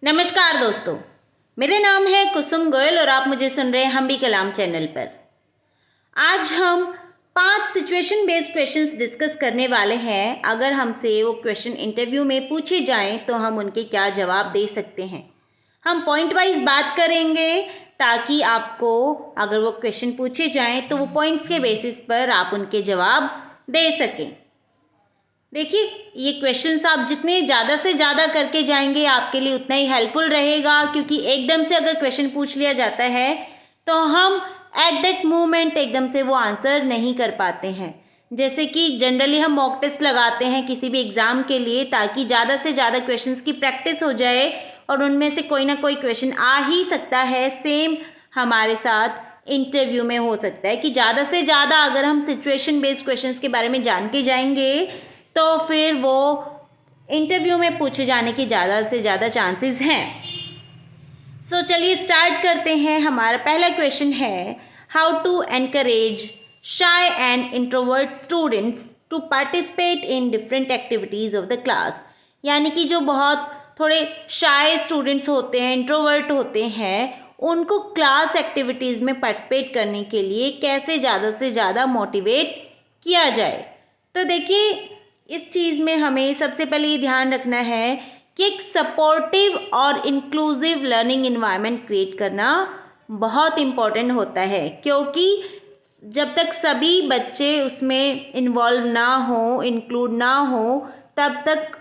नमस्कार दोस्तों, मेरा नाम है कुसुम गोयल और आप मुझे सुन रहे हैं हम भी कलाम चैनल पर। आज हम 5 सिचुएशन बेस्ड क्वेश्चंस डिस्कस करने वाले हैं। अगर हमसे वो क्वेश्चन इंटरव्यू में पूछे जाएं तो हम उनके क्या जवाब दे सकते हैं। हम पॉइंट वाइज बात करेंगे ताकि आपको अगर वो क्वेश्चन पूछे जाएं तो वो पॉइंट्स के बेसिस पर आप उनके जवाब दे सकें। देखिए, ये क्वेश्चंस आप जितने ज़्यादा से ज़्यादा करके जाएंगे आपके लिए उतना ही हेल्पफुल रहेगा, क्योंकि एकदम से अगर क्वेश्चन पूछ लिया जाता है तो हम एट दैट मोमेंट एकदम से वो आंसर नहीं कर पाते हैं। जैसे कि जनरली हम मॉक टेस्ट लगाते हैं किसी भी एग्ज़ाम के लिए, ताकि ज़्यादा से ज़्यादा क्वेश्चंस की प्रैक्टिस हो जाए और उनमें से कोई ना कोई क्वेश्चन आ ही सकता है। सेम हमारे साथ इंटरव्यू में हो सकता है कि ज़्यादा से ज़्यादा अगर हम सिचुएशन बेस्ड क्वेश्चंस के बारे में जान के जाएंगे तो फिर वो इंटरव्यू में पूछे जाने की ज़्यादा से ज़्यादा चांसेस हैं। सो चलिए स्टार्ट करते हैं। हमारा पहला क्वेश्चन है, how to encourage shy and introvert students to participate in different activities of the class. यानी कि जो बहुत थोड़े शाय स्टूडेंट्स होते हैं, इंट्रोवर्ट होते हैं, उनको क्लास एक्टिविटीज़ में पार्टिसिपेट करने के लिए कैसे ज़्यादा से ज़्यादा मोटिवेट किया जाए। तो देखिए, इस चीज़ में हमें सबसे पहले ये ध्यान रखना है कि एक सपोर्टिव और इंक्लूसिव लर्निंग इन्वायरमेंट क्रिएट करना बहुत इम्पॉर्टेंट होता है, क्योंकि जब तक सभी बच्चे उसमें इन्वॉल्व ना हो, इंक्लूड ना हो, तब तक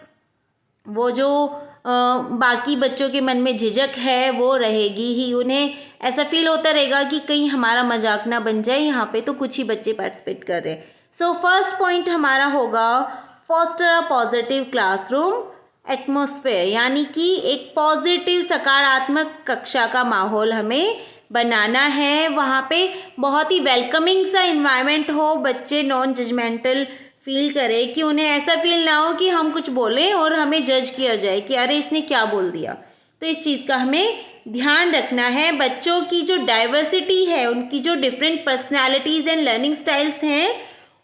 वो जो बाकी बच्चों के मन में झिझक है वो रहेगी ही। उन्हें ऐसा फील होता रहेगा कि कहीं हमारा मजाक ना बन जाए, यहाँ पे तो कुछ ही बच्चे पार्टिसिपेट कर रहे हैं। सो फर्स्ट पॉइंट हमारा होगा, foster a positive classroom atmosphere. यानी कि एक पॉजिटिव सकारात्मक कक्षा का माहौल हमें बनाना है। वहाँ पे बहुत ही वेलकमिंग सा इन्वायरमेंट हो, बच्चे नॉन जजमेंटल फील करें, कि उन्हें ऐसा फील ना हो कि हम कुछ बोलें और हमें जज किया जाए कि अरे इसने क्या बोल दिया। तो इस चीज़ का हमें ध्यान रखना है। बच्चों की जो डाइवर्सिटी है, उनकी जो different personalities and learning styles हैं,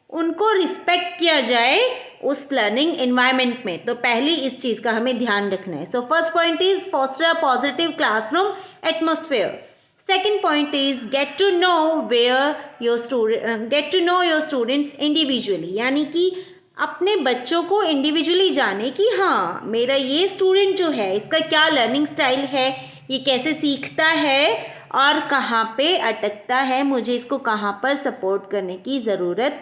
उनको रिस्पेक्ट किया जाए उस लर्निंग एनवायरनमेंट में। तो पहली इस चीज़ का हमें ध्यान रखना है। So first point is foster a positive classroom atmosphere. Second point is get to know your students individually. यानी कि अपने बच्चों को इंडिविजुअली जाने कि हाँ, मेरा ये स्टूडेंट जो है इसका क्या लर्निंग स्टाइल है, ये कैसे सीखता है और कहाँ पे अटकता है, मुझे इसको कहाँ पर सपोर्ट करने की ज़रूरत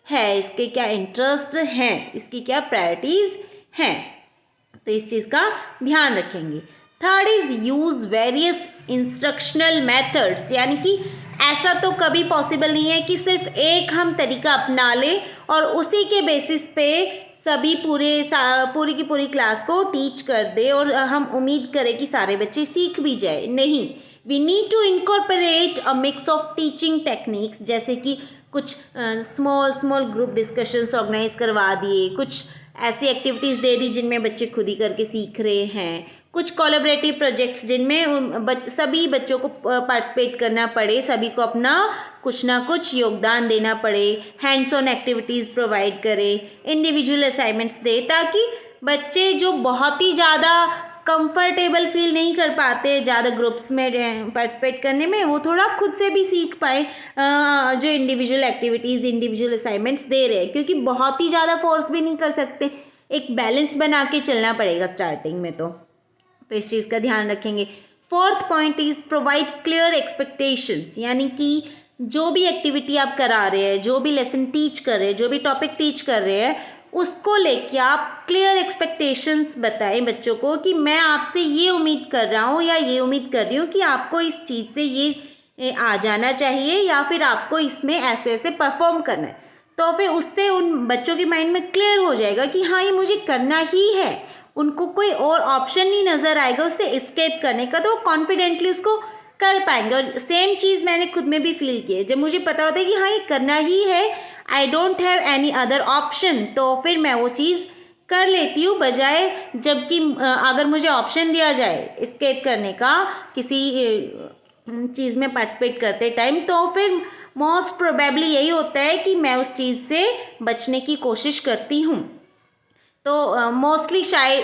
है, इसके क्या इंटरेस्ट हैं, इसकी क्या प्रायोरिटीज़ हैं। तो इस चीज़ का ध्यान रखेंगे। Third is use various instructional methods. यानी कि ऐसा तो कभी पॉसिबल नहीं है कि सिर्फ एक हम तरीका अपना लें और उसी के बेसिस पे सभी पूरी की पूरी क्लास को टीच कर दे और हम उम्मीद करें कि सारे बच्चे सीख भी जाए। नहीं, we need to incorporate a mix of teaching techniques. जैसे कि कुछ स्मॉल ग्रुप डिस्कशंस ऑर्गेनाइज करवा दिए, कुछ ऐसी एक्टिविटीज़ दे दी जिनमें बच्चे खुद ही करके सीख रहे हैं, कुछ कोलैबोरेटिव प्रोजेक्ट्स जिनमें सभी बच्चों को पार्टिसिपेट करना पड़े, सभी को अपना कुछ ना कुछ योगदान देना पड़े, हैंड्स ऑन एक्टिविटीज़ प्रोवाइड करें, इंडिविजुअल असाइनमेंट्स दे, ताकि बच्चे जो बहुत ही ज़्यादा कंफर्टेबल फील नहीं कर पाते ज़्यादा ग्रुप्स में पार्टिसिपेट करने में, वो थोड़ा खुद से भी सीख पाए जो इंडिविजुअल एक्टिविटीज़, इंडिविजुअल असाइनमेंट्स दे रहे हैं। क्योंकि बहुत ही ज़्यादा फोर्स भी नहीं कर सकते, एक बैलेंस बना के चलना पड़ेगा स्टार्टिंग में। तो इस चीज़ का ध्यान रखेंगे। Fourth point is provide clear expectations. यानी कि जो भी एक्टिविटी आप करा रहे हैं, जो भी लेसन टीच कर रहे हैं, जो भी टॉपिक टीच कर रहे हैं, उसको लेके आप क्लियर एक्सपेक्टेशंस बताएं बच्चों को कि मैं आपसे ये उम्मीद कर रहा हूँ या ये उम्मीद कर रही हूँ कि आपको इस चीज़ से ये आ जाना चाहिए या फिर आपको इसमें ऐसे ऐसे परफॉर्म करना है। तो फिर उससे उन बच्चों के माइंड में क्लियर हो जाएगा कि हाँ, ये मुझे करना ही है। उनको कोई और ऑप्शन नहीं नज़र आएगा उससे एस्केप करने का, तो कॉन्फिडेंटली उसको कर पाएंगे। और सेम चीज़ मैंने खुद में भी फील की है। जब मुझे पता होता है कि हाँ, ये करना ही है, I don't have any other option, तो फिर मैं वो चीज़ कर लेती हूँ। बजाय जबकि अगर मुझे ऑप्शन दिया जाए एस्केप करने का किसी चीज़ में पार्टिसिपेट करते टाइम, तो फिर मोस्ट प्रोबेबली यही होता है कि मैं उस चीज़ से बचने की कोशिश करती हूँ। तो मोस्टली शाय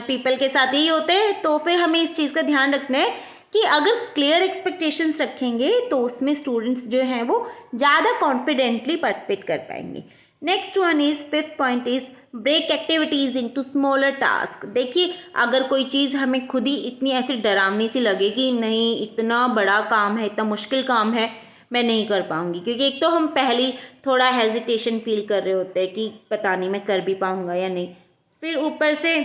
पीपल के साथ यही होते हैं। तो फिर हमें इस चीज़ का ध्यान रखना है कि अगर क्लियर एक्सपेक्टेशंस रखेंगे तो उसमें स्टूडेंट्स जो हैं वो ज़्यादा कॉन्फिडेंटली पार्टिसिपेट कर पाएंगे। Next one is, fifth point is break activities into smaller task. देखिए, अगर कोई चीज़ हमें खुद ही इतनी ऐसी डरावनी सी लगे कि नहीं इतना बड़ा काम है, इतना मुश्किल काम है, मैं नहीं कर पाऊँगी, क्योंकि एक तो हम पहले थोड़ा हेजिटेशन फील कर रहे होते हैं कि पता नहीं मैं कर भी पाऊँगा या नहीं, फिर ऊपर से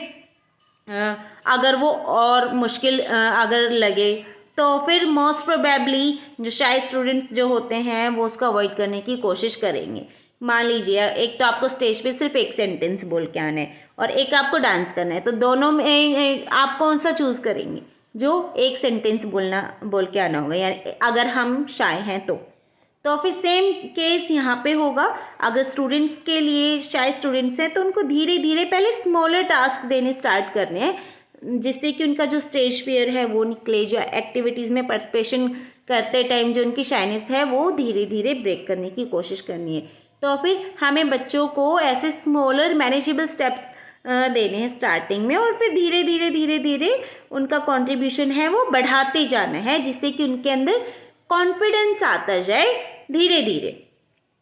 अगर वो और मुश्किल अगर लगे तो फिर मोस्ट प्रोबेबली जो शायद स्टूडेंट्स जो होते हैं वो उसको अवॉइड करने की कोशिश करेंगे। मान लीजिए एक तो आपको स्टेज पे सिर्फ एक सेंटेंस बोल के आना है और एक आपको डांस करना है, तो दोनों में आप कौन सा चूज़ करेंगे? जो एक सेंटेंस बोल के आना होगा, यानी अगर हम शाय हैं तो फिर सेम केस यहाँ पे होगा। अगर स्टूडेंट्स के लिए शायद स्टूडेंट्स हैं तो उनको धीरे धीरे पहले स्मॉलर टास्क देने स्टार्ट करने हैं, जिससे कि उनका जो स्टेज फियर है वो निकले, जो एक्टिविटीज़ में पार्टिसिपेशन करते टाइम जो उनकी शाइनेस है वो धीरे धीरे ब्रेक करने की कोशिश करनी है। तो फिर हमें बच्चों को ऐसे स्मॉलर मैनेजेबल स्टेप्स देने हैं स्टार्टिंग में, और फिर धीरे धीरे उनका कंट्रीब्यूशन है वो बढ़ाते जाना है, जिससे कि उनके अंदर कॉन्फिडेंस आता जाए धीरे धीरे।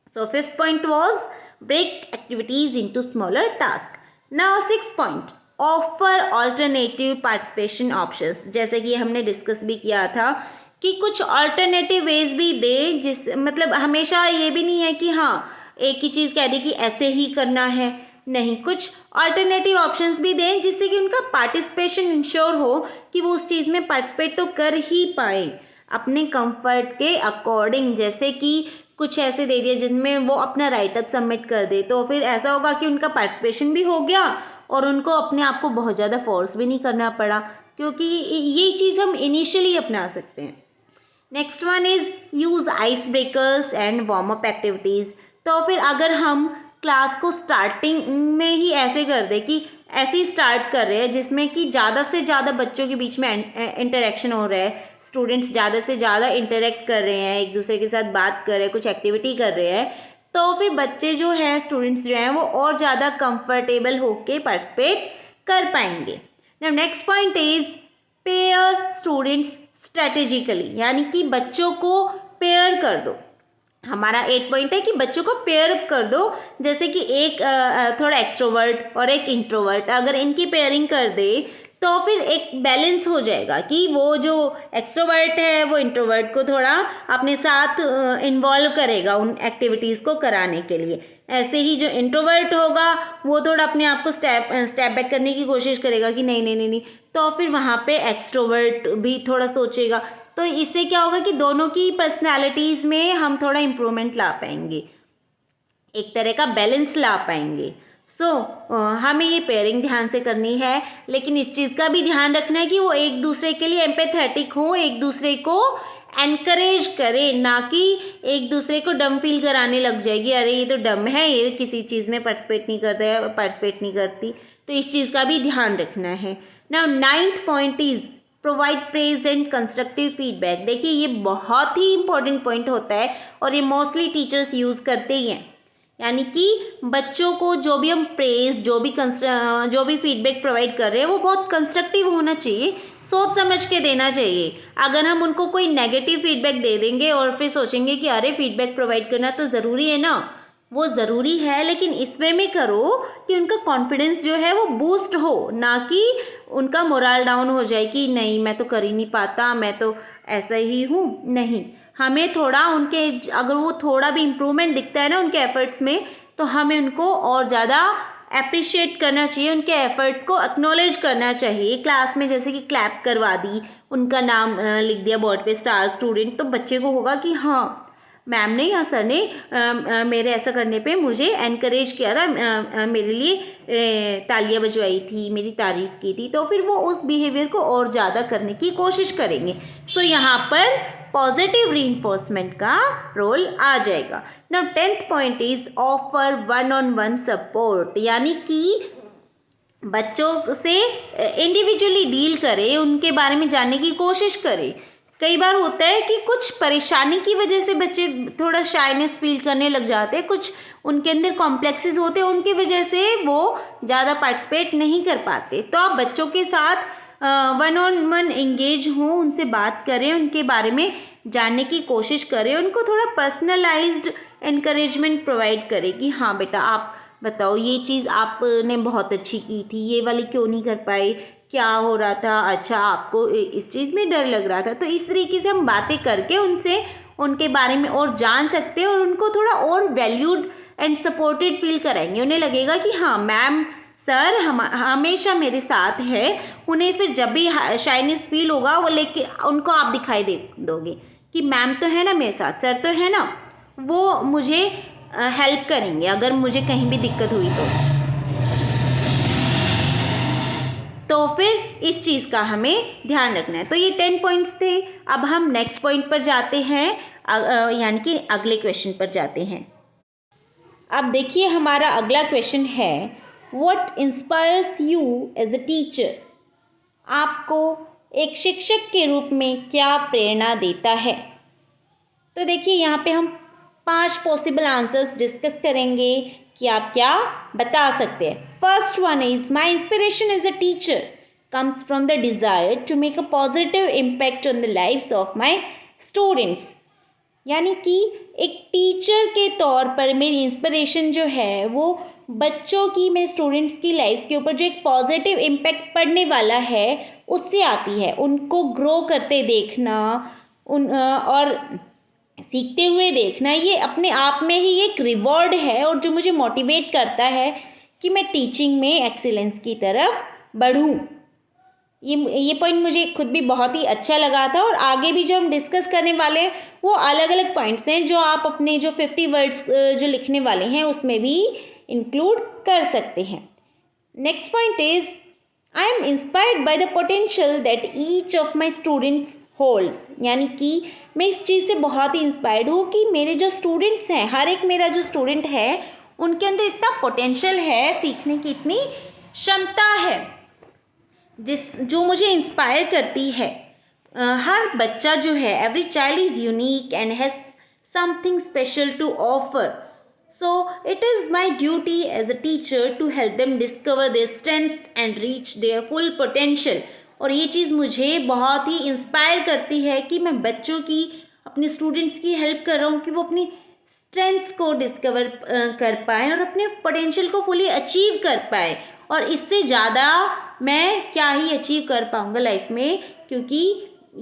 So fifth point was break activities into smaller task. Now six point, offer alternative participation options. जैसे कि हमने डिस्कस भी किया था कि कुछ ऑल्टरनेटिव वेज भी दे, जिस मतलब हमेशा ये भी नहीं है कि हाँ एक ही चीज़ कह दी कि ऐसे ही करना है, नहीं, कुछ ऑल्टरनेटिव ऑप्शंस भी दें जिससे कि उनका पार्टिसिपेशन इंश्योर हो कि वो उस चीज़ में पार्टिसिपेट तो कर ही पाए अपने कंफर्ट के अकॉर्डिंग। जैसे कि कुछ ऐसे दे दिए जिनमें वो अपना राइटअप सबमिट कर दे, तो फिर ऐसा होगा कि उनका पार्टिसिपेशन भी हो गया और उनको अपने आप को बहुत ज़्यादा फोर्स भी नहीं करना पड़ा, क्योंकि ये चीज़ हम इनिशियली अपना सकते हैं। Next one is use ice breakers and warm up activities. तो फिर अगर हम क्लास को स्टार्टिंग में ही ऐसे कर दे कि ऐसे ही स्टार्ट कर रहे हैं जिसमें कि ज़्यादा से ज़्यादा बच्चों के बीच में इंटरेक्शन हो रहा है, स्टूडेंट्स ज़्यादा से ज़्यादा इंटरेक्ट कर रहे हैं, एक दूसरे के साथ बात कर रहे हैं, कुछ एक्टिविटी कर रहे हैं, तो फिर बच्चे जो हैं, स्टूडेंट्स जो हैं वो और ज़्यादा कंफर्टेबल होके पार्टिसिपेट कर पाएंगे। Now next point is pair students strategically, यानी कि बच्चों को पेयर कर दो। हमारा 8 पॉइंट है कि बच्चों को पेयर अप कर दो, जैसे कि एक थोड़ा एक्सट्रोवर्ट और एक इंट्रोवर्ट, अगर इनकी पेयरिंग कर दे तो फिर एक बैलेंस हो जाएगा कि वो जो एक्सट्रोवर्ट है वो इंट्रोवर्ट को थोड़ा अपने साथ इन्वॉल्व करेगा उन एक्टिविटीज़ को कराने के लिए। ऐसे ही जो इंट्रोवर्ट होगा वो थोड़ा अपने आप को स्टेप बैक करने की कोशिश करेगा कि नहीं नहीं नहीं नहीं, तो फिर वहाँ पे एक्सट्रोवर्ट भी थोड़ा सोचेगा। तो इससे क्या होगा कि दोनों की पर्सनालिटीज़ में हम थोड़ा इम्प्रूवमेंट ला पाएंगे, एक तरह का बैलेंस ला पाएंगे। हमें ये पेयरिंग ध्यान से करनी है, लेकिन इस चीज़ का भी ध्यान रखना है कि वो एक दूसरे के लिए एम्पैथेटिक हो, एक दूसरे को एनकरेज करे, ना कि एक दूसरे को डम फील कराने लग जाएगी, अरे ये तो डम है, ये किसी चीज़ में पार्टिसिपेट नहीं करता है, पार्टिसिपेट नहीं करती। तो इस चीज़ का भी ध्यान रखना है। Now 9th point is provide praise and constructive feedback. देखिए, ये बहुत ही इंपॉर्टेंट पॉइंट होता है और ये मोस्टली टीचर्स यूज़ करते ही हैं, यानी कि बच्चों को जो भी हम प्रेज, जो भी फीडबैक प्रोवाइड कर रहे हैं वो बहुत कंस्ट्रक्टिव होना चाहिए, सोच समझ के देना चाहिए। अगर हम उनको कोई नेगेटिव फीडबैक दे देंगे और फिर सोचेंगे कि अरे फीडबैक प्रोवाइड करना तो ज़रूरी है ना, वो ज़रूरी है, लेकिन इस वे में करो कि उनका कॉन्फिडेंस जो है वो बूस्ट हो, ना कि उनका मोरल डाउन हो जाए कि नहीं मैं तो कर ही नहीं पाता, मैं तो ऐसा ही हूँ। नहीं, हमें थोड़ा उनके, अगर वो थोड़ा भी इम्प्रूवमेंट दिखता है ना उनके एफर्ट्स में, तो हमें उनको और ज़्यादा अप्रिशिएट करना चाहिए, उनके एफर्ट्स को एक्नॉलेज करना चाहिए। क्लास में जैसे कि क्लैप करवा दी, उनका नाम लिख दिया बोर्ड पे स्टार स्टूडेंट, तो बच्चे को होगा कि हाँ मैम ने या सर ने मेरे ऐसा करने पे मुझे एनकरेज किया था, मेरे लिए तालियां बजवाई थी, मेरी तारीफ़ की थी, तो फिर वो उस बिहेवियर को और ज़्यादा करने की कोशिश करेंगे। यहाँ पर पॉजिटिव रीइंफोर्समेंट का रोल आ जाएगा। Now 10th point is offer 1-on-1 support, यानी कि बच्चों से इंडिविजुअली डील करें, उनके बारे में जानने की कोशिश करें कई बार होता है कि कुछ परेशानी की वजह से बच्चे थोड़ा शाइनेस फील करने लग जाते हैं, कुछ उनके अंदर कॉम्प्लेक्सेस होते हैं, उनकी वजह से वो ज़्यादा पार्टिसिपेट नहीं कर पाते। तो आप बच्चों के साथ वन ऑन वन एंगेज हों, उनसे बात करें, उनके बारे में जानने की कोशिश करें, उनको थोड़ा पर्सनलाइज्ड एनकरेजमेंट प्रोवाइड करें कि हाँ बेटा आप बताओ ये चीज़ आपने बहुत अच्छी की थी, ये वाली क्यों नहीं कर पाई, क्या हो रहा था, अच्छा आपको इस चीज़ में डर लग रहा था। तो इस तरीके से हम बातें करके उनसे उनके बारे में और जान सकते हैं और उनको थोड़ा और वैल्यूड एंड सपोर्टेड फील कराएंगे। उन्हें लगेगा कि हाँ मैम सर हमेशा मेरे साथ है। उन्हें फिर जब भी शाइनेस फील होगा वो लेके उनको आप दिखाई दे दोगे कि मैम तो है ना मेरे साथ, सर तो है ना, वो मुझे हेल्प करेंगे अगर मुझे कहीं भी दिक्कत हुई तो फिर इस चीज़ का हमें ध्यान रखना है। तो ये 10 पॉइंट्स थे। अब हम नेक्स्ट पॉइंट पर जाते हैं, यानी कि अगले क्वेश्चन पर जाते हैं। अब देखिए हमारा अगला क्वेश्चन है, what inspires you as a teacher? आपको एक शिक्षक के रूप में क्या प्रेरणा देता है? तो देखिए यहाँ पे हम 5 पॉसिबल आंसर्स डिस्कस करेंगे कि आप क्या बता सकते हैं। First one is, my inspiration as a teacher comes from the desire to make a positive impact on the lifes of my students. यानी कि एक टीचर के तौर पर मेरी इंस्पिरेशन जो है वो बच्चों की, मेरे स्टूडेंट्स की लाइफ के ऊपर जो एक पॉजिटिव इम्पैक्ट पड़ने वाला है उससे आती है। उनको ग्रो करते देखना, और सीखते हुए देखना, ये अपने आप में ही एक रिवॉर्ड है और जो मुझे मोटिवेट करता है कि मैं टीचिंग में एक्सीलेंस की तरफ बढ़ूँ। ये पॉइंट मुझे खुद भी बहुत ही अच्छा लगा था और आगे भी जो हम डिस्कस करने वाले हैं वो अलग अलग पॉइंट्स हैं जो आप अपने जो 50 वर्ड्स जो लिखने वाले हैं उसमें भी इंक्लूड कर सकते हैं। Next point is, I am inspired by the potential that each of my students holds. यानी कि मैं इस चीज़ से बहुत ही इंस्पायर्ड हूँ कि मेरे जो स्टूडेंट्स हैं, हर एक मेरा जो स्टूडेंट है उनके अंदर इतना पोटेंशियल है, सीखने की इतनी क्षमता है जो मुझे इंस्पायर करती है। हर बच्चा जो है, every child is unique and has something special to offer, so it is my duty as a teacher to help them discover their strengths and reach their full potential. और ये चीज़ मुझे बहुत ही इंस्पायर करती है कि मैं बच्चों की, अपने स्टूडेंट्स की हेल्प कर रहा हूँ कि वो अपनी स्ट्रेंथ्स को डिस्कवर कर पाएँ और अपने पोटेंशियल को फुली अचीव कर पाएँ। और इससे ज़्यादा मैं क्या ही अचीव कर पाऊँगा लाइफ में, क्योंकि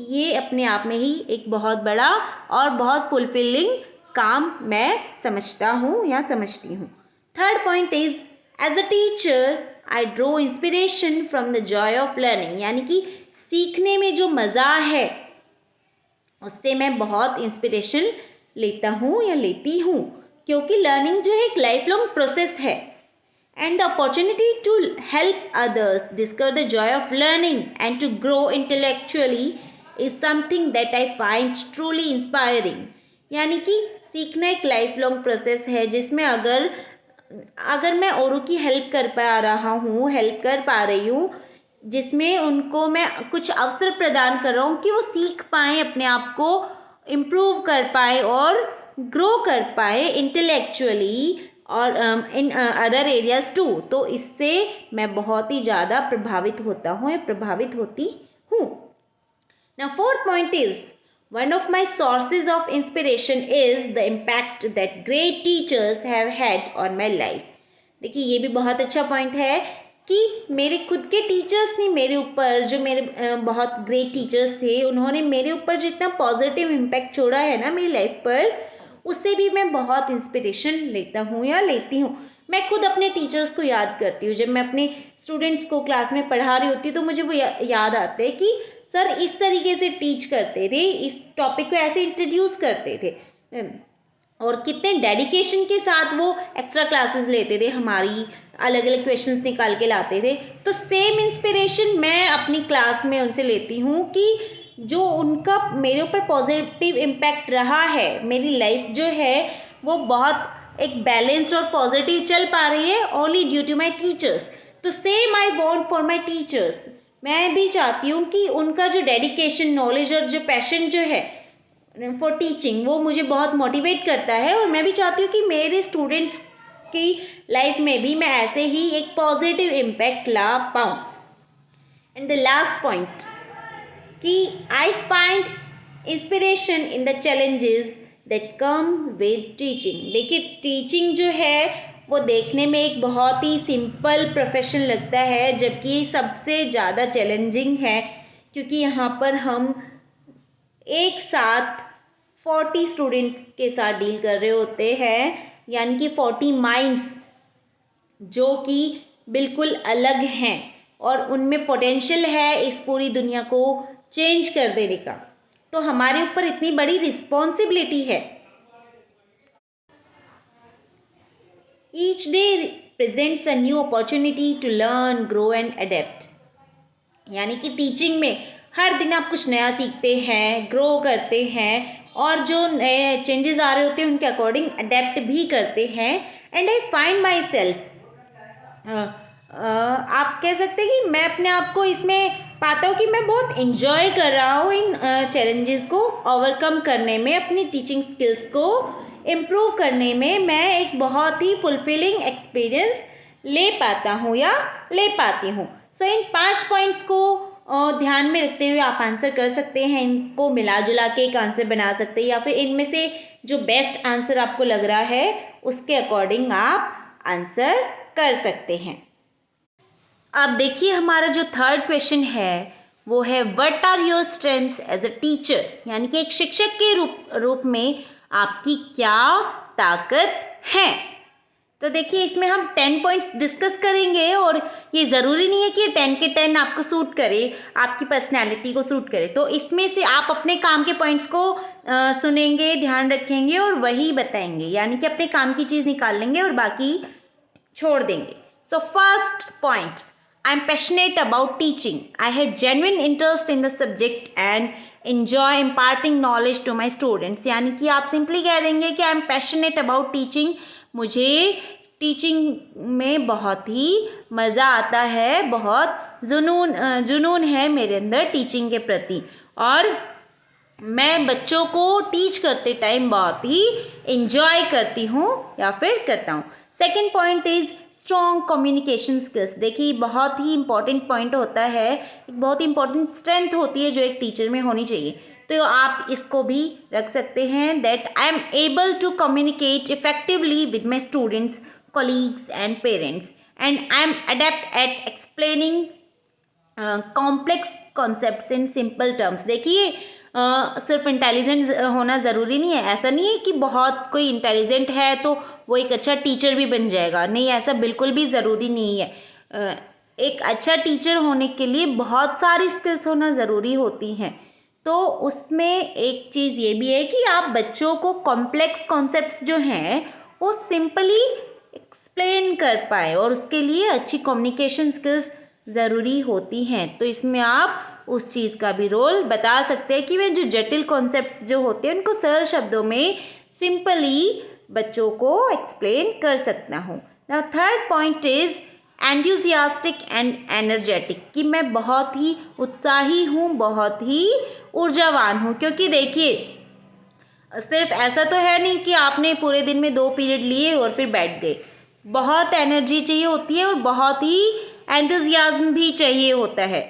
ये अपने आप में ही एक बहुत बड़ा और बहुत फुलफिलिंग काम मैं समझता हूँ या समझती हूँ। Third point is, as a teacher I draw inspiration from the joy of learning. यानी कि सीखने में जो मज़ा है उससे मैं बहुत इंस्पिरेशन लेता हूँ या लेती हूँ, क्योंकि लर्निंग जो है एक लाइफ लॉन्ग प्रोसेस है। And the opportunity to help others discover the joy of learning and to grow intellectually is something that I find truly inspiring. यानी कि सीखना एक लाइफ लॉन्ग प्रोसेस है जिसमें अगर मैं औरों की हेल्प कर पा रहा हूँ, हेल्प कर पा रही हूँ, जिसमें उनको मैं कुछ अवसर प्रदान कर रहा हूँ कि वो सीख पाएँ, अपने आप को इम्प्रूव कर पाएँ और ग्रो कर पाएँ इंटेलेक्चुअली और इन अदर एरियाज टू, तो इससे मैं बहुत ही ज़्यादा प्रभावित होता हूँ या प्रभावित होती हूँ। Now fourth point is, one of my sources of inspiration is the impact that great teachers have had on my life. देखिए ये भी बहुत अच्छा पॉइंट है कि मेरे खुद के टीचर्स ने मेरे ऊपर, जो मेरे बहुत ग्रेट टीचर्स थे, उन्होंने मेरे ऊपर जितना पॉजिटिव इम्पैक्ट छोड़ा है ना मेरी लाइफ पर, उससे भी मैं बहुत इंस्पिरेशन लेता हूँ या लेती हूँ। मैं खुद अपने टीचर्स को याद करती हूँ। जब मैं अपने स्टूडेंट्स को क्लास में पढ़ा रही होती हूँ तो मुझे वो याद आते हैं कि सर इस तरीके से टीच करते थे, इस टॉपिक को ऐसे इंट्रोड्यूस करते थे और कितने डेडिकेशन के साथ वो एक्स्ट्रा क्लासेस लेते थे, हमारी अलग अलग क्वेश्चंस निकाल के लाते थे। तो सेम इंस्पिरेशन मैं अपनी क्लास में उनसे लेती हूँ कि जो उनका मेरे ऊपर पॉजिटिव इम्पैक्ट रहा है, मेरी लाइफ जो है वो बहुत एक बैलेंस्ड और पॉजिटिव चल पा रही है only due to my teachers. तो same I want for my teachers. मैं भी चाहती हूँ कि उनका जो डेडिकेशन, नॉलेज और जो पैशन जो है फॉर टीचिंग, वो मुझे बहुत मोटिवेट करता है। और मैं भी चाहती हूँ कि मेरे स्टूडेंट्स की लाइफ में भी मैं ऐसे ही एक पॉजिटिव इम्पैक्ट ला पाऊँ। एंड द लास्ट पॉइंट कि I find inspiration in the challenges that come with teaching. देखिए, टीचिंग जो है वो देखने में एक बहुत ही सिंपल प्रोफेशन लगता है, जबकि ये सबसे ज़्यादा चैलेंजिंग है, क्योंकि यहाँ पर हम एक साथ 40 स्टूडेंट्स के साथ डील कर रहे होते हैं, यानी कि 40 माइंड्स जो कि बिल्कुल अलग हैं और उनमें पोटेंशियल है इस पूरी दुनिया को चेंज कर देने का। तो हमारे ऊपर इतनी बड़ी रिस्पॉन्सिबिलिटी है। Each day presents a new opportunity to learn, grow and adapt. यानी कि टीचिंग में हर दिन आप कुछ नया सीखते हैं, ग्रो करते हैं और जो नए चेंजेस आ रहे होते हैं उनके अकॉर्डिंग अडेप्ट भी करते हैं। And I find my self, आप कह सकते हैं कि मैं अपने आप को इसमें पाता हूँ कि मैं बहुत इन्जॉय कर रहा हूँ इन चैलेंजेस को ओवरकम करने में, अपनी टीचिंग स्किल्स को इम्प्रूव करने में। मैं एक बहुत ही फुलफिलिंग एक्सपीरियंस ले पाता हूँ या ले पाती हूँ। सो इन 5 पॉइंट्स को ध्यान में रखते हुए आप आंसर कर सकते हैं, इनको मिला जुला के एक आंसर बना सकते हैं, या फिर इनमें से जो बेस्ट आंसर आपको लग रहा है उसके अकॉर्डिंग आप आंसर कर सकते हैं। अब देखिए, हमारा जो थर्ड क्वेश्चन है वो है what are your strengths as a teacher. यानी कि एक शिक्षक के रूप में आपकी क्या ताकत है। तो देखिए, इसमें हम 10 पॉइंट्स डिस्कस करेंगे और ये ज़रूरी नहीं है कि 10 के 10 आपको सूट करे, आपकी पर्सनैलिटी को सूट करे। तो इसमें से आप अपने काम के पॉइंट्स को सुनेंगे, ध्यान रखेंगे और वही बताएंगे, यानी कि अपने काम की चीज़ निकाल लेंगे और बाकी छोड़ देंगे। सो first point, I am passionate about teaching. I have genuine interest in the subject and enjoy imparting knowledge to my students। यानी कि आप सिंपली कह देंगे कि I am passionate about teaching, मुझे टीचिंग में बहुत ही मज़ा आता है, बहुत जुनून है मेरे अंदर टीचिंग के प्रति, और मैं बच्चों को टीच करते टाइम बहुत ही इंजॉय करती हूँ या फिर करता हूँ। Second point is strong communication skills. देखिए, बहुत ही इंपॉर्टेंट पॉइंट होता है, एक बहुत ही इंपॉर्टेंट स्ट्रेंथ होती है जो एक टीचर में होनी चाहिए। तो आप इसको भी रख सकते हैं, that I am able to communicate effectively with my students, colleagues and parents, and I am adept at explaining complex concepts in simple terms। देखिए, सिर्फ इंटेलिजेंट होना ज़रूरी नहीं है। ऐसा नहीं है कि बहुत कोई इंटेलिजेंट है तो वो एक अच्छा टीचर भी बन जाएगा, नहीं, ऐसा बिल्कुल भी ज़रूरी नहीं है। एक अच्छा टीचर होने के लिए बहुत सारी स्किल्स होना ज़रूरी होती हैं। तो उसमें एक चीज़ ये भी है कि आप बच्चों को कॉम्प्लेक्स कॉन्सेप्ट्स जो हैं वो सिंपली एक्सप्लेन कर पाए, और उसके लिए अच्छी कम्युनिकेशन स्किल्स ज़रूरी होती हैं। तो इसमें आप उस चीज़ का भी रोल बता सकते हैं कि मैं जो जटिल कॉन्सेप्ट्स जो होते हैं उनको सरल शब्दों में सिंपली बच्चों को एक्सप्लेन कर सकता हूँ। Now third point is enthusiastic and energetic, कि मैं बहुत ही उत्साही हूँ, बहुत ही ऊर्जावान हूँ। क्योंकि देखिए, सिर्फ ऐसा तो है नहीं कि आपने पूरे दिन में 2 पीरियड लिए और फिर बैठ गए। बहुत एनर्जी चाहिए होती है और बहुत ही एंथुजियाज्म भी चाहिए होता है।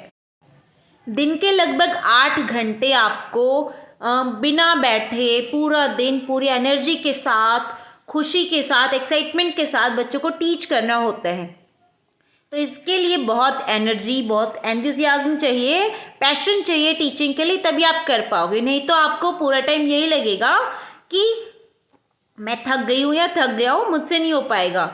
दिन के लगभग 8 घंटे आपको बिना बैठे पूरा दिन पूरी एनर्जी के साथ, खुशी के साथ, एक्साइटमेंट के साथ बच्चों को टीच करना होता है। तो इसके लिए बहुत एनर्जी, बहुत एंथुसियाज्म चाहिए, पैशन चाहिए टीचिंग के लिए, तभी आप कर पाओगे। नहीं तो आपको पूरा टाइम यही लगेगा कि मैं थक गई हूँ या थक गया हूँ, मुझसे नहीं हो पाएगा।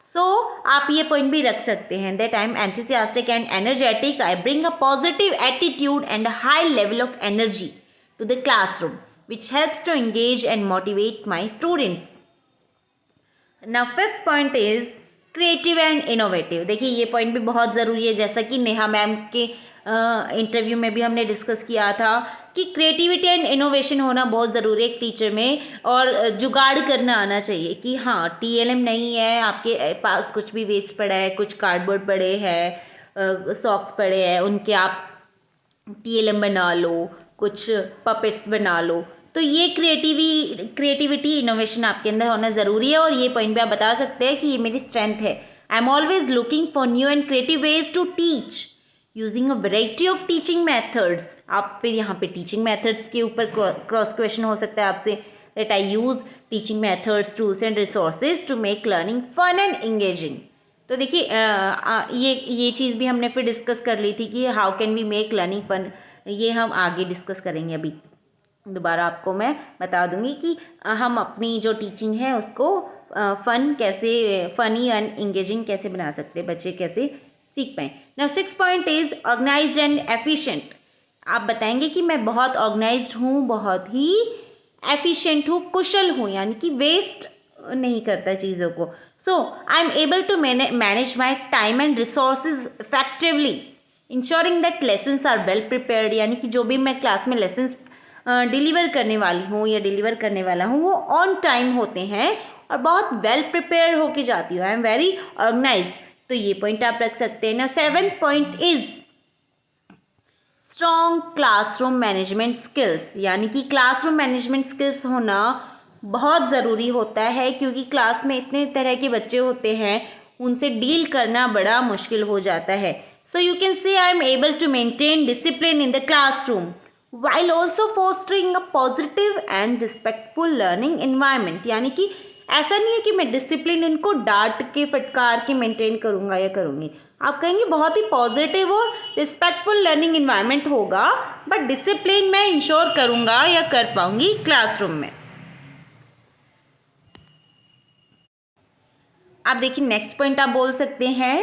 सो आप ये पॉइंट भी रख सकते हैं, that I am enthusiastic and energetic, I bring a positive attitude and high level of energy to the classroom which helps to engage and motivate my students. Now fifth point is creative and innovative. देखिए, ये point भी बहुत ज़रूरी है, जैसा कि Neha ma'am के interview में भी हमने डिस्कस किया था कि क्रिएटिविटी एंड इनोवेशन होना बहुत ज़रूरी है एक टीचर में, और जुगाड़ करना आना चाहिए कि हाँ, TLM नहीं है आपके पास, कुछ भी वेस्ट पड़ा है, कुछ कार्डबोर्ड पड़े हैं, सॉक्स पड़े हैं उनके आप TLM बना लो, कुछ पपेट्स बना लो। तो ये क्रिएटिविटी इनोवेशन आपके अंदर होना ज़रूरी है और ये पॉइंट भी आप बता सकते हैं कि ये मेरी स्ट्रेंथ है। I am always looking for new and creative ways to teach using a variety of teaching methods. आप फिर यहाँ पे टीचिंग मेथड्स के ऊपर क्रॉस क्वेश्चन हो सकता है आपसे, that I use teaching methods, tools and resources to make learning fun and engaging. तो देखिए ये चीज़ भी हमने फिर डिस्कस कर ली थी कि how can we make learning fun. ये हम आगे डिस्कस करेंगे। अभी दोबारा आपको मैं बता दूंगी कि हम अपनी जो टीचिंग है उसको फनी एंड इंगेजिंग कैसे बना सकते हैं, बच्चे कैसे सीख पाएँ। Now 6 point is organised and efficient. आप बताएंगे कि मैं बहुत ऑर्गेनाइज्ड हूँ, बहुत ही एफिशिएंट हूँ, कुशल हूँ, यानी कि वेस्ट नहीं करता चीज़ों को। So I am able to manage my time and resources effectively ensuring that lessons are well prepared, यानी कि जो भी मैं क्लास में लेसन्स डिलीवर करने वाली हूँ या डिलीवर करने वाला हूँ वो ऑन टाइम होते हैं और बहुत वेल प्रिपेयर होके जाती हूँ। I am very organised. तो ये पॉइंट आप रख सकते हैं ना। 7th point is strong classroom management skills, यानी कि क्लासरूम मैनेजमेंट स्किल्स होना बहुत ज़रूरी होता है क्योंकि क्लास में इतने तरह के बच्चे होते हैं, उनसे डील करना बड़ा मुश्किल हो जाता है। सो you can say I am able to maintain discipline in the classroom while also fostering a positive and respectful learning environment, यानी कि ऐसा नहीं है कि मैं डिसिप्लिन इनको डांट के फटकार के मेंटेन करूँगा या करूँगी। आप कहेंगे बहुत ही पॉजिटिव और रिस्पेक्टफुल लर्निंग इन्वायरमेंट होगा, बट डिसिप्लिन मैं इंश्योर करूँगा या कर पाऊँगी क्लासरूम में। आप देखिए नेक्स्ट पॉइंट आप बोल सकते हैं,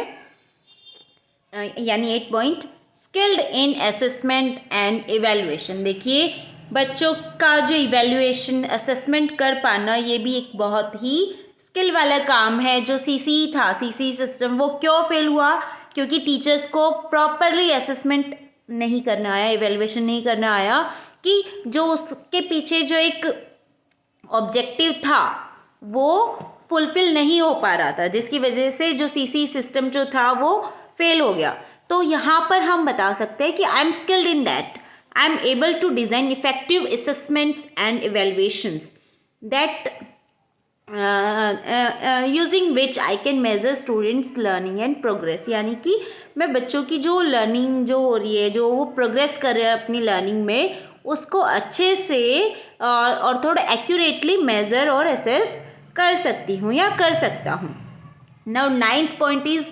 यानी 8 point skilled in assessment and evaluation. देखिए बच्चों का जो इवैल्यूएशन असेसमेंट कर पाना ये भी एक बहुत ही स्किल वाला काम है। जो CCE था, CCE सिस्टम, वो क्यों फेल हुआ? क्योंकि टीचर्स को प्रॉपरली असेसमेंट नहीं करना आया, इवैल्यूएशन नहीं करना आया कि जो उसके पीछे जो एक ऑब्जेक्टिव था वो फुलफिल नहीं हो पा रहा था, जिसकी वजह से जो CCE सिस्टम जो था वो फेल हो गया। तो यहाँ पर हम बता सकते हैं कि I am skilled in that, I am able to design effective assessments and evaluations that using which I can measure students learning and progress, यानी कि मैं बच्चों की जो लर्निंग जो हो रही है, जो वो प्रोग्रेस कर रहे हैं अपनी लर्निंग में, उसको अच्छे से और थोड़ा एक्यूरेटली मेज़र और असेस कर सकती हूँ या कर सकता हूँ। Now 9th point is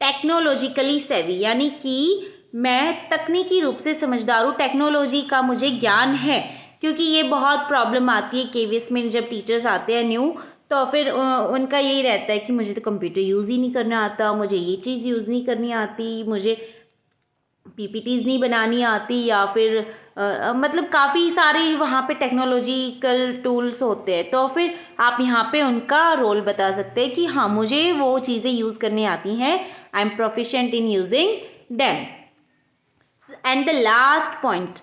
technologically सेवी, यानी कि मैं तकनीकी रूप से समझदार हूँ, टेक्नोलॉजी का मुझे ज्ञान है। क्योंकि ये बहुत प्रॉब्लम आती है KVS में, जब टीचर्स आते हैं न्यू तो फिर उनका यही रहता है कि मुझे तो कंप्यूटर यूज़ ही नहीं करना आता, मुझे ये चीज़ यूज़ नहीं करनी आती, मुझे PPTs नहीं बनानी आती, या फिर मतलब काफ़ी सारी वहाँ पे टेक्नोलॉजिकल टूल्स होते हैं। तो फिर आप यहाँ पे उनका रोल बता सकते हैं कि हाँ मुझे वो चीज़ें यूज़ करनी आती हैं, I am proficient in using them. And the last point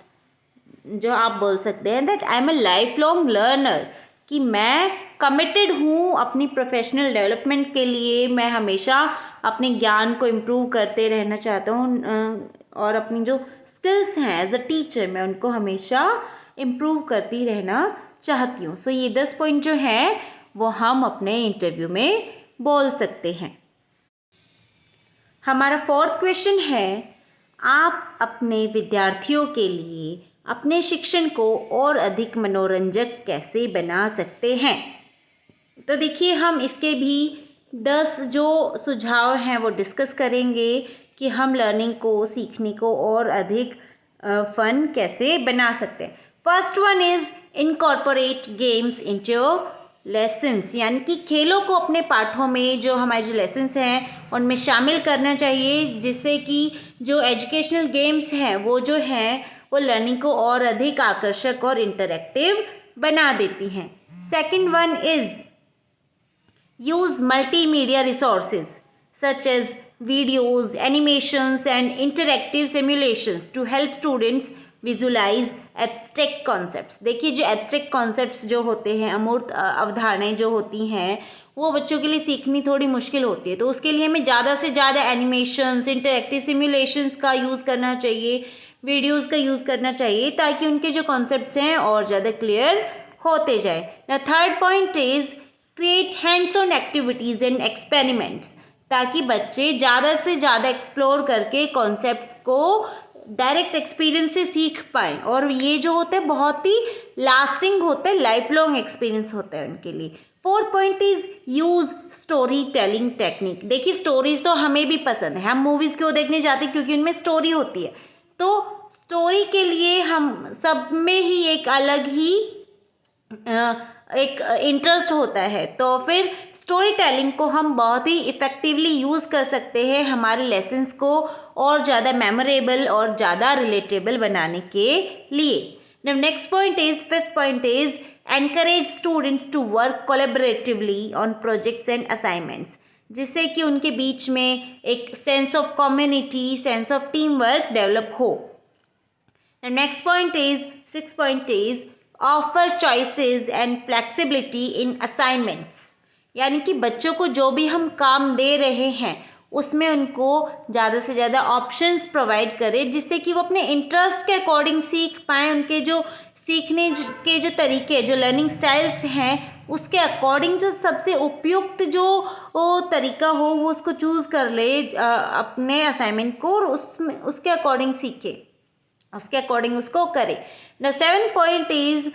जो आप बोल सकते हैं that I am a life long learner, कि मैं कमिटेड हूँ अपनी प्रोफेशनल डेवलपमेंट के लिए। मैं हमेशा अपने ज्ञान को इम्प्रूव करते रहना चाहता हूँ और अपनी जो स्किल्स हैं एज अ टीचर मैं उनको हमेशा इम्प्रूव करती रहना चाहती हूँ। सो ये 10 पॉइंट जो हैं वो हम अपने इंटरव्यू में बोल सकते हैं। हमारा 4th क्वेश्चन है, आप अपने विद्यार्थियों के लिए अपने शिक्षण को और अधिक मनोरंजक कैसे बना सकते हैं? तो देखिए हम इसके भी 10 जो सुझाव हैं वो डिस्कस करेंगे कि हम लर्निंग को, सीखने को और अधिक फन कैसे बना सकते हैं। First one is incorporate games into lessons, यानी कि खेलों को अपने पाठों में, जो हमारे जो लेसन्स हैं उनमें शामिल करना चाहिए, जिससे कि जो एजुकेशनल गेम्स हैं वो जो हैं वो लर्निंग को और अधिक आकर्षक और इंटरैक्टिव बना देती हैं। Second one is use multimedia resources such as videos, animations and interactive simulations to help students visualize abstract concepts। देखिए जो abstract concepts जो होते हैं, अमूर्त अवधारणाएं जो होती हैं, वो बच्चों के लिए सीखनी थोड़ी मुश्किल होती है। तो उसके लिए हमें ज़्यादा से ज़्यादा एनिमेशंस, इंटरैक्टिव सिमुलेशंस का यूज़ करना चाहिए, वीडियोज़ का यूज़ करना चाहिए, ताकि उनके जो कॉन्सेप्ट्स हैं और ज़्यादा क्लियर होते जाए। The third point is create hands on activities and experiments, ताकि बच्चे ज़्यादा से ज़्यादा एक्सप्लोर करके कॉन्सेप्ट्स को डायरेक्ट एक्सपीरियंस से सीख पाएँ, और ये जो होता है बहुत ही लास्टिंग होता है, लाइफ लॉन्ग एक्सपीरियंस होता है उनके लिए। Fourth point is use story telling technique. देखिए स्टोरीज तो हमें भी पसंद है, हम मूवीज़ क्यों देखने जाते हैं, क्योंकि उनमें स्टोरी होती है। तो स्टोरी के लिए हम सब में ही एक अलग ही एक इंटरेस्ट होता है, तो फिर स्टोरी टेलिंग को हम बहुत ही इफ़ेक्टिवली यूज़ कर सकते हैं हमारे लेसन्स को और ज़्यादा मेमोरेबल और ज़्यादा रिलेटेबल बनाने के लिए। Now next point is, fifth point is encourage students to work collaboratively on projects and assignments, जिससे कि उनके बीच में एक sense of community, sense of team work develop हो। Next point is, six point is offer choices and flexibility in assignments, यानी कि बच्चों को जो भी हम काम दे रहे हैं उसमें उनको ज़्यादा से ज़्यादा ऑप्शंस प्रोवाइड करें, जिससे कि वो अपने इंटरेस्ट के अकॉर्डिंग सीख पाएँ। उनके जो सीखने के जो तरीके, जो लर्निंग स्टाइल्स हैं, उसके अकॉर्डिंग जो सबसे उपयुक्त जो वो तरीका हो वो उसको चूज़ कर ले अपने असाइनमेंट को, और उसमें उसके अकॉर्डिंग सीखे, उसके अकॉर्डिंग उसको करे। The seventh point is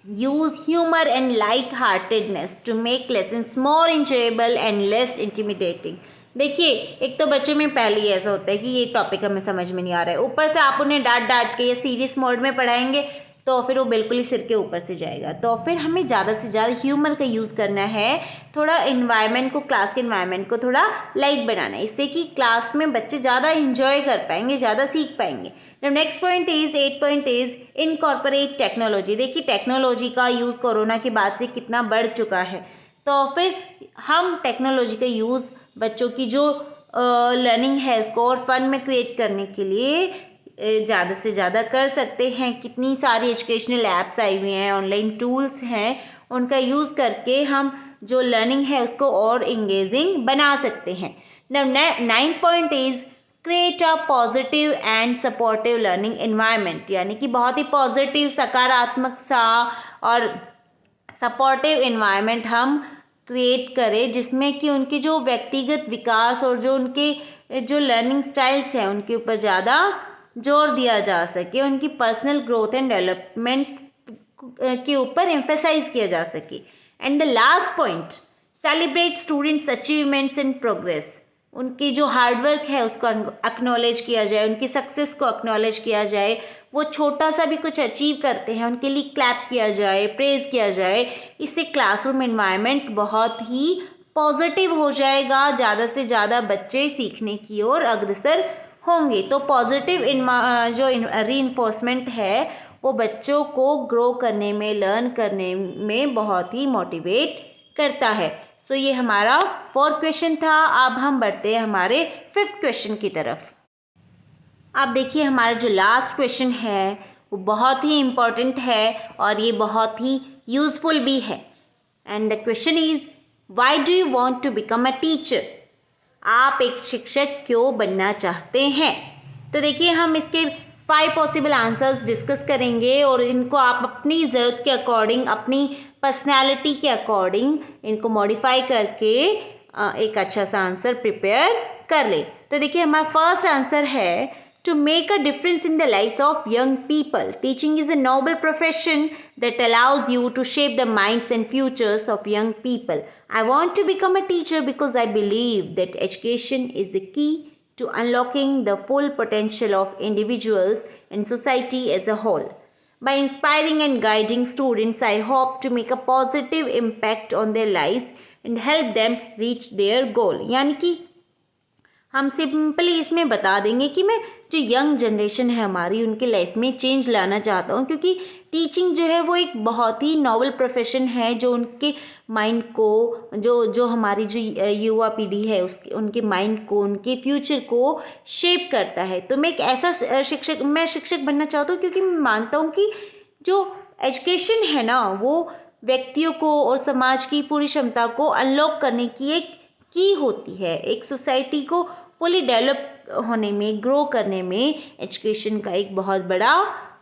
use humour and light heartedness to make lessons more enjoyable and less intimidating. देखिए एक तो बच्चों में पहले ही ऐसा होता है कि ये टॉपिक हमें समझ में नहीं आ रहा है, ऊपर से आप उन्हें डांट डांट के या सीरियस मोड में पढ़ाएंगे तो फिर वो बिल्कुल ही सिर के ऊपर से जाएगा। तो फिर हमें ज़्यादा से ज़्यादा ह्यूमर का यूज़ करना है, थोड़ा इन्वायरमेंट को, क्लास के इन्वायरमेंट को थोड़ा लाइट बनाना है, इससे कि क्लास में बच्चे ज़्यादा इंजॉय कर पाएंगे, ज़्यादा सीख पाएंगे। Next point is, eight point is incorporate technology. देखिए टेक्नोलॉजी का यूज़ कोरोना के बाद से कितना बढ़ चुका है, तो फिर हम टेक्नोलॉजी का यूज़ बच्चों की जो लर्निंग है उसको और फन में क्रिएट करने के लिए ज़्यादा से ज़्यादा कर सकते हैं। कितनी सारी एजुकेशनल ऐप्स आई हुई हैं, ऑनलाइन टूल्स हैं, उनका यूज़ करके हम जो लर्निंग है उसको और इंगेजिंग बना सकते हैं। Ninth point is create a positive and supportive learning environment, यानी कि बहुत ही पॉजिटिव, सकारात्मक सा और सपोर्टिव एनवायरनमेंट हम क्रिएट करें, जिसमें कि उनके जो व्यक्तिगत विकास और जो उनके जो लर्निंग स्टाइल्स हैं उनके ऊपर ज़्यादा जोर दिया जा सके, उनकी पर्सनल ग्रोथ एंड डेवलपमेंट के ऊपर एम्फेसाइज किया जा सके। And the last point, celebrate students achievements and progress. उनकी जो हार्डवर्क है उसको एक्नॉलेज किया जाए, उनकी सक्सेस को एक्नॉलेज किया जाए, वो छोटा सा भी कुछ अचीव करते हैं उनके लिए क्लैप किया जाए, प्रेज़ किया जाए। इससे क्लासरूम एनवायरनमेंट बहुत ही पॉजिटिव हो जाएगा, ज़्यादा से ज़्यादा बच्चे सीखने की ओर अग्रसर होंगे। तो पॉजिटिव जो रीइंफोर्समेंट है वो बच्चों को ग्रो करने में, लर्न करने में बहुत ही मोटिवेट करता है। सो ये हमारा फोर्थ क्वेश्चन था। अब हम बढ़ते हैं हमारे फिफ्थ क्वेश्चन की तरफ। अब देखिए हमारा जो लास्ट क्वेश्चन है वो बहुत ही इम्पॉर्टेंट है और ये बहुत ही यूज़फुल भी है। And the question is, why do you want to become a teacher? आप एक शिक्षक क्यों बनना चाहते हैं? तो देखिए हम इसके 5 पॉसिबल आंसर्स डिस्कस करेंगे और इनको आप अपनी ज़रूरत के अकॉर्डिंग, अपनी पर्सनैलिटी के अकॉर्डिंग इनको मॉडिफाई करके एक अच्छा सा आंसर प्रिपेयर कर ले। तो देखिए हमारा फर्स्ट आंसर है, to make a difference in the lives of young people. Teaching is a noble profession that allows you to shape the minds and futures of young people. I want to become a teacher because I believe that education is the key to unlocking the full potential of individuals and society as a whole. By inspiring and guiding students, I hope to make a positive impact on their lives and help them reach their goal. यानी कि हम simply इसमें बता देंगे कि मैं जो young generation है हमारी, उनके लाइफ में चेंज लाना चाहता हूँ, क्योंकि टीचिंग जो है वो एक बहुत ही नॉवल प्रोफेशन है जो उनके माइंड को, जो हमारी जो युवा पीढ़ी है उनके माइंड को, उनके फ्यूचर को शेप करता है। तो मैं एक ऐसा शिक्षक बनना चाहता हूँ, क्योंकि मैं मानता हूँ कि जो एजुकेशन है ना वो व्यक्तियों को और समाज की पूरी क्षमता को अनलॉक करने की एक की होती है। एक सोसाइटी को फुली डेवलप होने में, ग्रो करने में एजुकेशन का एक बहुत बड़ा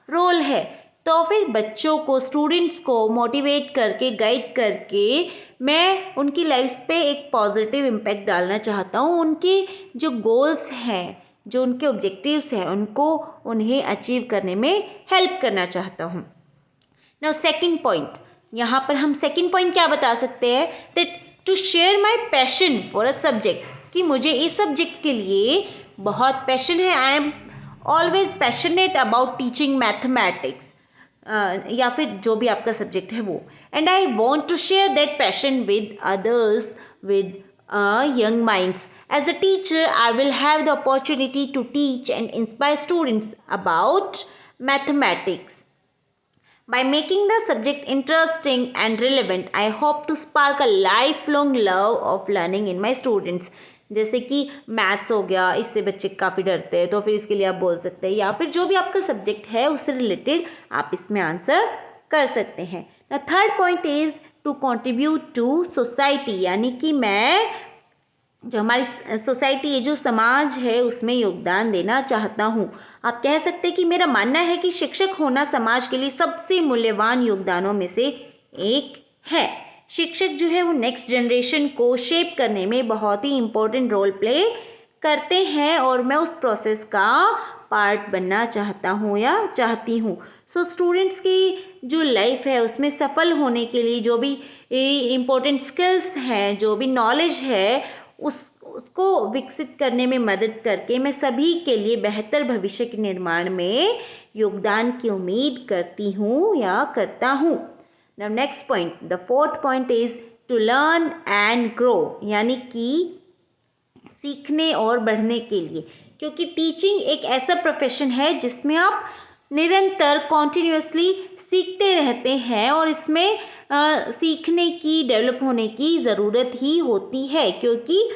रोल है। तो फिर बच्चों को, स्टूडेंट्स को मोटिवेट करके, गाइड करके मैं उनकी लाइफ पे एक पॉजिटिव इम्पैक्ट डालना चाहता हूँ। उनके जो गोल्स हैं, जो उनके ऑब्जेक्टिव्स हैं, उन्हें अचीव करने में हेल्प करना चाहता हूँ। नाउ सेकंड पॉइंट, यहाँ पर हम सेकंड पॉइंट क्या बता सकते हैं, that to share my passion for a subject, कि मुझे इस सब्जेक्ट के लिए बहुत पैशन है। I am always passionate about teaching mathematics, या फिर जो भी आपका सब्जेक्ट है वो, and I want to share that passion with others, with young minds. As a teacher, I will have the opportunity to teach and inspire students about mathematics. By making the subject interesting and relevant, I hope to spark a lifelong love of learning in my students. जैसे कि maths हो गया, इससे बच्चे काफ़ी डरते हैं, तो फिर इसके लिए आप बोल सकते हैं, या फिर जो भी आपका सब्जेक्ट है उससे रिलेटेड आप इसमें आंसर कर सकते हैं। The third point is to contribute to society, यानी कि मैं जो हमारी सोसाइटी है, जो समाज है, उसमें योगदान देना चाहता हूँ। आप कह सकते हैं कि मेरा मानना है कि शिक्षक होना समाज के लिए सबसे मूल्यवान योगदानों में से एक है। शिक्षक जो है वो नेक्स्ट जनरेशन को शेप करने में बहुत ही इम्पोर्टेंट रोल प्ले करते हैं, और मैं उस प्रोसेस का पार्ट बनना चाहता हूँ या चाहती हूँ। सो स्टूडेंट्स की जो लाइफ है उसमें सफल होने के लिए जो भी इम्पोर्टेंट स्किल्स हैं, जो भी नॉलेज है, उसको विकसित करने में मदद करके मैं सभी के लिए बेहतर भविष्य के निर्माण में योगदान की उम्मीद करती हूँ या करता हूँ। Now next point, the fourth point is to learn and grow, यानी कि सीखने और बढ़ने के लिए, क्योंकि टीचिंग एक ऐसा प्रोफेशन है जिसमें आप निरंतर कॉन्टिन्यूसली सीखते रहते हैं, और इसमें सीखने की, डेवलप होने की ज़रूरत ही होती है, क्योंकि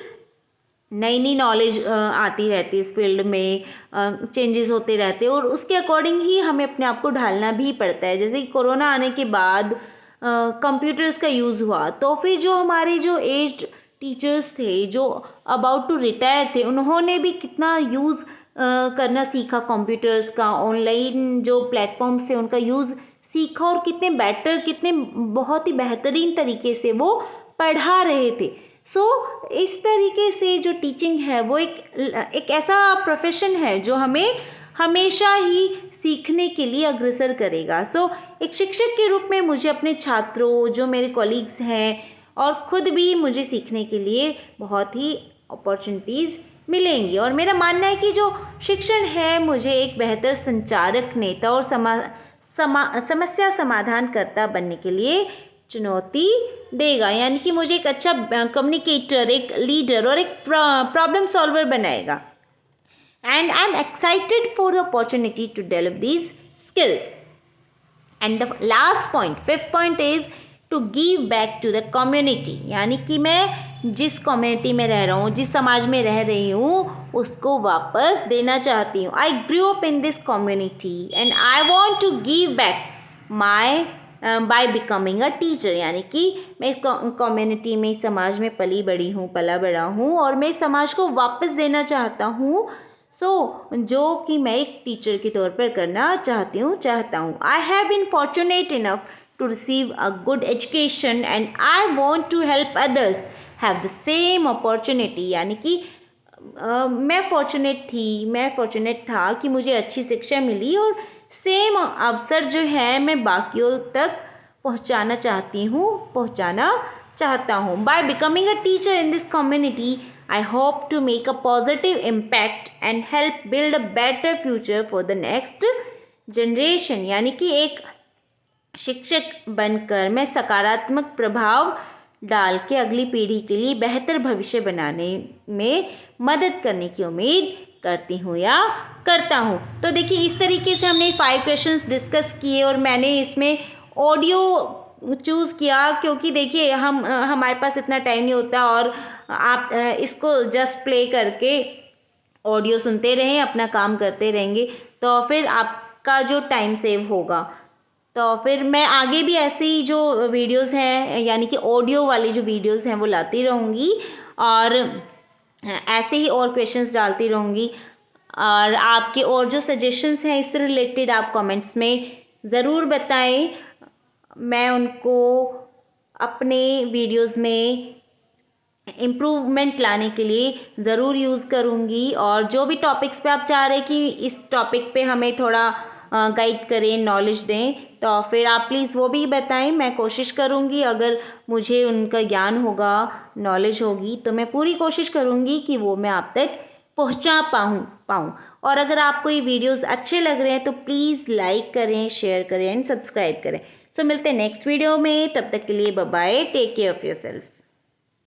नई नई नॉलेज आती रहती है इस फील्ड में, चेंजेस होते रहते हैं, और उसके अकॉर्डिंग ही हमें अपने आप को ढालना भी पड़ता है। जैसे कि कोरोना आने के बाद कंप्यूटर्स का यूज़ हुआ, तो फिर जो हमारे जो एज्ड टीचर्स थे, जो अबाउट टू रिटायर थे, उन्होंने भी कितना यूज़ करना सीखा कंप्यूटर्स का, ऑनलाइन जो प्लेटफॉर्म्स थे उनका यूज़ सीखा, और कितने बहुत ही बेहतरीन तरीके से वो पढ़ा रहे थे। सो इस तरीके से जो टीचिंग है वो एक ऐसा प्रोफेशन है जो हमें हमेशा ही सीखने के लिए अग्रसर करेगा। सो एक शिक्षक के रूप में मुझे अपने छात्रों, जो मेरे कॉलीग्स हैं, और ख़ुद भी मुझे सीखने के लिए बहुत ही अपॉर्चुनिटीज़ मिलेंगी, और मेरा मानना है कि जो शिक्षण है मुझे एक बेहतर संचारक, नेता और समस्या समाधानकर्ता बनने के लिए चुनौती देगा, यानी कि मुझे एक अच्छा कम्युनिकेटर, एक लीडर और एक प्रॉब्लम सॉल्वर बनाएगा। And I am excited for the opportunity to develop these skills. And the last point, fifth point is to give back to the community, यानी कि मैं जिस कम्युनिटी में रह रहा हूँ, जिस समाज में रह रही हूँ, उसको वापस देना चाहती हूँ। I grew up in this community and I want to give back my by becoming a teacher, यानी कि मैं कम्युनिटी में, समाज में पला बड़ा हूँ, और मैं समाज को वापस देना चाहता हूँ। जो कि मैं एक टीचर के तौर पर करना चाहता हूँ। I have been fortunate enough to receive a good education and I want to help others have the same opportunity, यानी कि मैं फॉर्चुनेट था कि मुझे अच्छी शिक्षा मिली, और सेम अवसर जो है मैं बाकियों तक पहुंचाना चाहता हूँ। By becoming a teacher in this community, I hope to make a positive impact and help build a better future for the next generation, यानी कि एक शिक्षक बनकर मैं सकारात्मक प्रभाव डाल के अगली पीढ़ी के लिए बेहतर भविष्य बनाने में मदद करने की उम्मीद करती हूँ या करता हूँ। तो देखिए, इस तरीके से हमने 5 क्वेश्चंस डिस्कस किए, और मैंने इसमें ऑडियो चूज़ किया क्योंकि देखिए हमारे पास इतना टाइम नहीं होता, और आप इसको जस्ट प्ले करके ऑडियो सुनते रहें, अपना काम करते रहेंगे, तो फिर आपका जो टाइम सेव होगा। तो फिर मैं आगे भी ऐसे ही जो वीडियोस हैं यानी कि ऑडियो वाली जो वीडियोस हैं वो लाती रहूँगी और ऐसे ही और क्वेश्चंस डालती रहूँगी। और आपके और जो सजेशंस हैं इससे रिलेटेड आप कमेंट्स में ज़रूर बताएं, मैं उनको अपने वीडियोस में इम्प्रूवमेंट लाने के लिए ज़रूर यूज़ करूँगी। और जो भी टॉपिक्स पे आप चाह रहे हैं कि इस टॉपिक पे हमें थोड़ा गाइड करें, नॉलेज दें, तो फिर आप प्लीज़ वो भी बताएं। मैं कोशिश करूँगी, अगर मुझे उनका ज्ञान होगा, नॉलेज होगी, तो मैं पूरी कोशिश करूँगी कि वो मैं आप तक पहुँचा पाऊँ। और अगर आपको ये वीडियोस अच्छे लग रहे हैं तो प्लीज़ लाइक करें, शेयर करें एंड सब्सक्राइब करें। सो मिलते हैं नेक्स्ट वीडियो में, तब तक के लिए bye bye, take care of yourself.